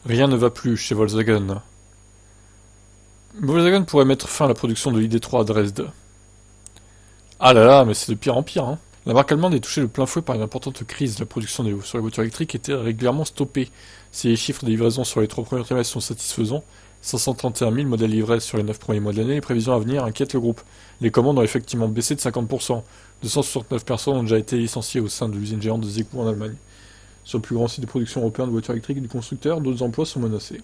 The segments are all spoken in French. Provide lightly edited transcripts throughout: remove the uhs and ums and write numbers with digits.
Rien ne va plus chez Volkswagen. Volkswagen pourrait mettre fin à la production de l'ID3 à Dresde. Ah là là, mais c'est de pire en pire, hein. La marque allemande est touchée de plein fouet par une importante crise. La production sur les voitures électriques était régulièrement stoppée. Si les chiffres de livraison sur les 3 premiers trimestres sont satisfaisants, 531 000 modèles livrés sur les 9 premiers mois de l'année, les prévisions à venir inquiètent le groupe. Les commandes ont effectivement baissé de 50%. 269 personnes ont déjà été licenciées au sein de l'usine géante de Zwickau en Allemagne. Sur le plus grand site de production européen de voitures électriques du constructeur, d'autres emplois sont menacés.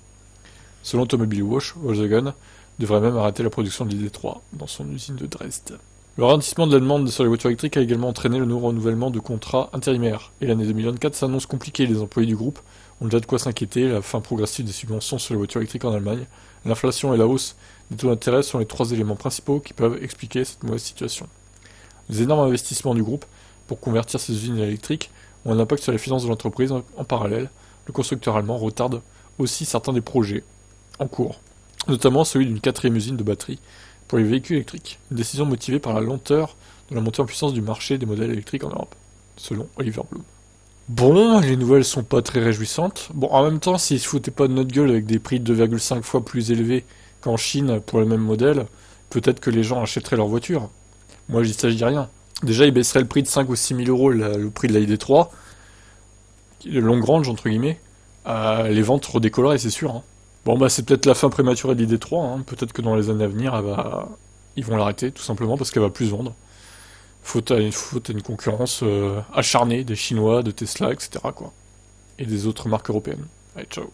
Selon Automobile Watch, Volkswagen devrait même arrêter la production de l'ID3 dans son usine de Dresde. Le ralentissement de la demande sur les voitures électriques a également entraîné le nouveau renouvellement de contrats intérimaires, et l'année 2024 s'annonce compliquée. Les employés du groupe ont déjà de quoi s'inquiéter. La fin progressive des subventions sur les voitures électriques en Allemagne, l'inflation et la hausse des taux d'intérêt sont les 3 éléments principaux qui peuvent expliquer cette mauvaise situation. Les énormes investissements du groupe pour convertir ces usines électriques ont un impact sur les finances de l'entreprise. En parallèle, le constructeur allemand retarde aussi certains des projets en cours, notamment celui d'une 4e usine de batterie pour les véhicules électriques. Une décision motivée par la lenteur de la montée en puissance du marché des modèles électriques en Europe, selon Oliver Bloom. Bon, les nouvelles sont pas très réjouissantes. Bon, en même temps, s'ils se foutaient pas de notre gueule avec des prix de 2,5 fois plus élevés qu'en Chine pour le même modèle, peut-être que les gens achèteraient leur voiture. Moi, je dis rien. Déjà, ils baisseraient le prix de 5 ou 6 000 euros, le prix de la ID3, le long range, entre guillemets. Les ventes redécolleraient, c'est sûr, hein. Bon, bah, c'est peut-être la fin prématurée de l'ID3, hein. Peut-être que dans les années à venir, ils vont l'arrêter, tout simplement parce qu'elle va plus se vendre. Faute à une concurrence acharnée des Chinois, de Tesla, etc., quoi. Et des autres marques européennes. Allez, ciao.